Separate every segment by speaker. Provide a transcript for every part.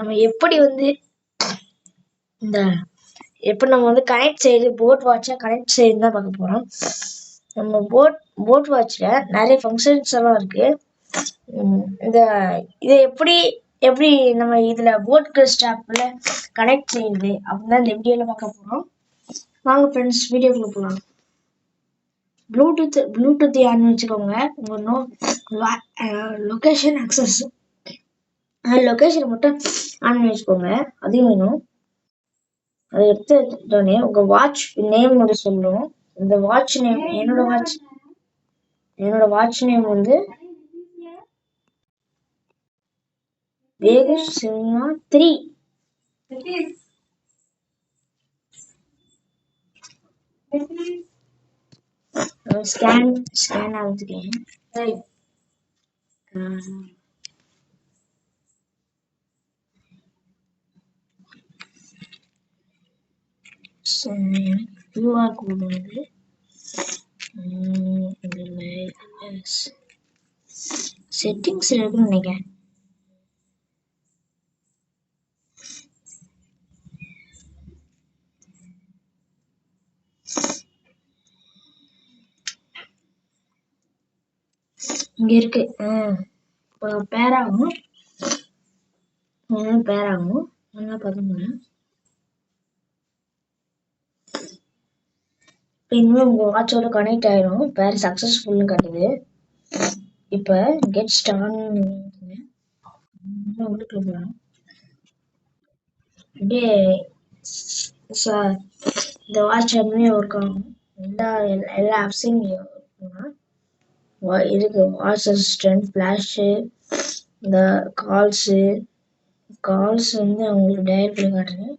Speaker 1: நம்ம எப்படி வந்து இந்த எப்படி நம்ம வந்து கனெக்ட் செய்யுது போட் வாட்சை கனெக்ட் செய்யுது தான் பார்க்க போகிறோம். நம்ம போட் வாட்சில் நிறைய ஃபங்க்ஷன்ஸ் எல்லாம் இருக்கு. இந்த இதை எப்படி எப்படி நம்ம இதில் போட் ஸ்டாப்பில் கனெக்ட் செய்யுது அப்படின்னு தான் இந்த வீடியோவில் பார்க்க போகிறோம். வாங்க ஃப்ரெண்ட்ஸ் வீடியோக்குள்ள போகலாம். ப்ளூடூத் ஆன் வச்சுக்கோங்க. உங்கள் லொக்கேஷன் அக்சஸ் லொக்கேஷன் மட்டும் ஆன் பண்ணி வச்சுக்கோங்க. அதையும் வேணும். அதை எடுத்துட்டோடனே உங்க வாட்ச் நேம் மட்டும் சொல்லணும். இந்த வாட்ச் நேம் என்னோட வாட்ச் நேம் வந்து வேகஸ் சினிமா 3. ஸ்கேன் ஆகுதுக்கேன். கியூஆர் கோடு வந்து செட்டிங்ஸ் இருக்குன்னு நினைக்கிறேன். இங்க இருக்கு. பேர் ஆகும் நல்லா பார்த்துங்க. இன்னும் உங்க வாட்சோட கனெக்ட் ஆயிடும். பேர் சக்சஸ்ஃபுல்னு காட்டுது. இப்போ கெட் ஸ்டார்ட் உள்ளுக்குள்ள போகலாம். அப்படியே இந்த வாட்ச் அப்படியே ஒர்க் ஆகும். எல்லா ஆப்ஸையும் இருக்கு. வாட்ச் அசிஸ்டன்ட், ஃபிளாஷு, இந்த கால்ஸ் வந்து அவங்களுக்கு டயல் பண்ணி காட்டுறேன்.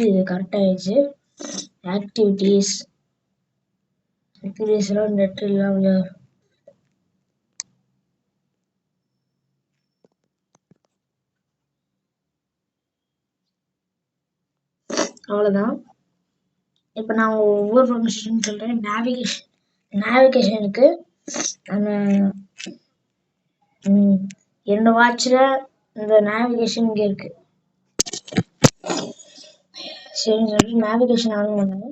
Speaker 1: இது கரெக்ட் ஆயிடுச்சு. ஆக்டிவிட்டீஸ் எல்லாம் நெட் இல்லாம அவ்வளோதான். இப்போ நான் ஒவ்வொரு ஃபங்க்ஷன் சொல்கிறேன். நேவிகேஷனுக்கு அந்த என்னோட வாட்சில் இந்த நேவிகேஷன் இங்கே இருக்கு. சரின்னு சொல்லிட்டு நேவிகேஷன் ஆன் பண்ணுங்க.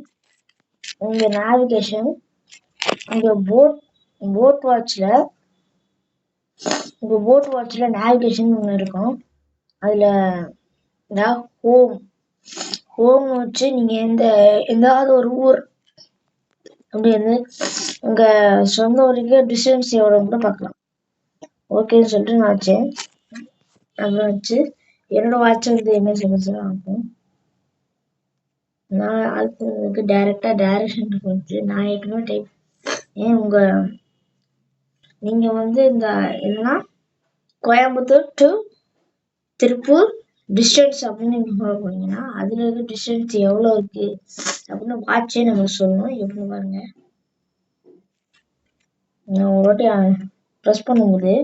Speaker 1: உங்கள் நேவிகேஷன் உங்கள் போட் வாட்சில் நேவிகேஷன் ஒன்று இருக்கும். அதில் ஹோம் வச்சு நீங்கள் எந்தாவது ஒரு ஊர் அப்படி வந்து உங்கள் சொந்த ஊருக்கு டிஸ்டன்ஸ் எவ்வளோ கூட பார்க்கலாம். ஓகேன்னு சொல்லிட்டு நான் வச்சேன். அப்புறம் வச்சு என்னோட வாட்ச் வந்து என்ன சொல்லுச்சுன்னா ஆகும். நான் அதுக்கு டைரக்ஷன் வந்துச்சு. நான் ஏற்கனவே டைப் நீங்கள் வந்து இந்த என்னன்னா கோயம்புத்தூர் டு திருப்பூர் டிஸ்டன்ஸ் அப்படின்னு நீங்கள் ஃபாலோ பண்ணீங்கன்னா அதில் இருக்க டிஸ்டன்ஸ் எவ்வளோ இருக்கு அப்படின்னு வாட்சே நம்ம சொல்லணும். எப்படின்னு பாருங்க. நான் ஒரு வாட்டி ப்ரெஸ் பண்ணும்போது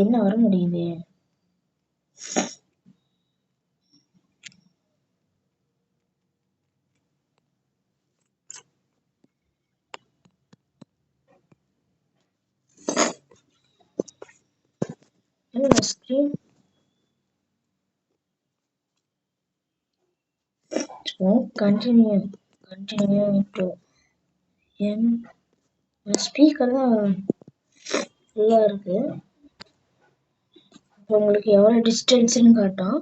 Speaker 1: என்ன வர முடியுது. ஸ்கிரீன் கண்டினியூ டு ஸ்பீக்கர் தான் ஃபுல்லா இருக்கு. உங்களுக்கு எவ்வளோ டிஸ்டன்ஸ்னு காட்டும்.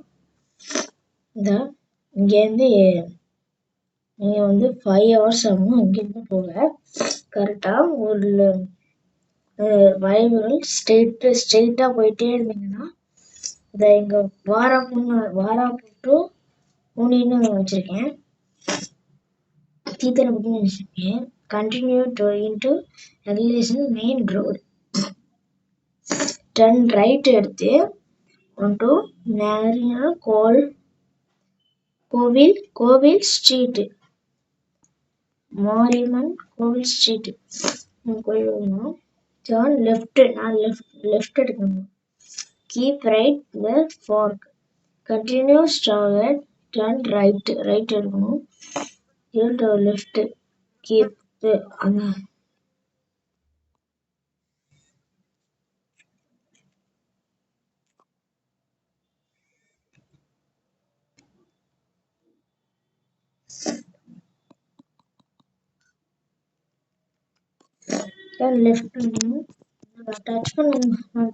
Speaker 1: இங்கேருந்து நீங்கள் வந்து 5 hours ஆகும் இங்கேருந்து போக. கரெக்டாக ஒரு வளைவுகள் ஸ்ட்ரெயிட்டாக போயிட்டே இருந்தீங்கன்னா இதை இங்கே வாராப்பூட்டு ஊனின்னு வச்சுருக்கேன். தீத்தனை புக்கின்னு வச்சுருக்கேன். Continue to into regulation main road. Turn right எடுத்து onto நேரியர் கோவில் ஸ்ட்ரீட், மாரியம்மன் கோவில் ஸ்ட்ரீட் கோயில். Turn left. நான் லெஃப்ட் எடுக்கணும். keep right the fork. Continue strong, turn right இருக்கணும். Turn to left, keep the turn left இருக்கணும்.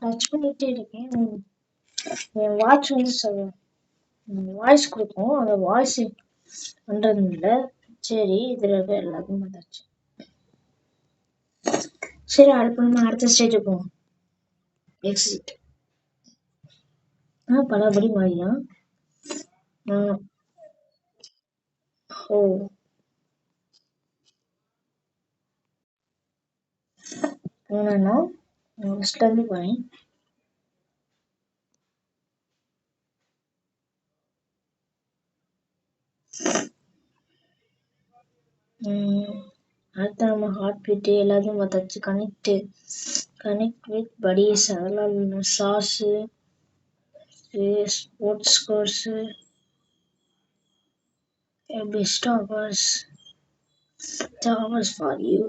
Speaker 1: டச் பண்ணிட்டே இருக்கேன். என் வாட்ச் வந்து வாய்ஸ் கொடுக்கும். அந்த வாய்ஸ் பண்றது இல்லை. சரி, இதுல இருக்க எல்லாத்தையும் பார்த்தாச்சு. சரி, அடுத்த ஸ்டேஜ் போவோம். எக்ஸிட். பலபடி மாறிடலாம். ஓ, என்னன்னா ஃபர்ஸ்ட்ல இருந்து போறேன். அடுத்து நம்ம ஹார்ட் பீட் எல்லாத்தையும் பார்த்தாச்சு. கனெக்ட் வித் படிஸ், அதெல்லாம் சாஸு, sports course, best offers for you.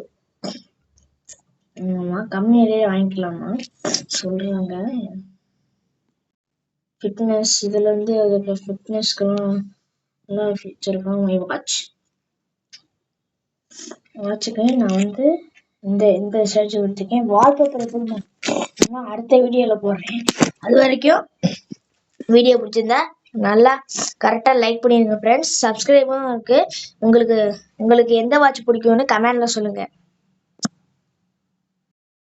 Speaker 1: கம்மியிலே வாங்கிக்கலாமா சொல்றாங்க. ஃபிட்னஸ், இதுல இருந்து அதுக்கு ஃபிட்னஸ்க்கெல்லாம் நல்லா ஃபீச்சர் இருக்கும். மை வாட்சுக்கு நான் வந்து இந்த ஸ்டேஜ் கொடுத்துருக்கேன். வால்பேப்பர் நான் அடுத்த வீடியோவில் போடுறேன். அது வரைக்கும் வீடியோ பிடிச்சிருந்தா நல்லா கரெக்டாக லைக் பண்ணிடுங்க ஃப்ரெண்ட்ஸ். சப்ஸ்கிரைபும் இருக்குது. உங்களுக்கு எந்த வாட்ச் பிடிக்கும்னு கமெண்டில் சொல்லுங்கள்.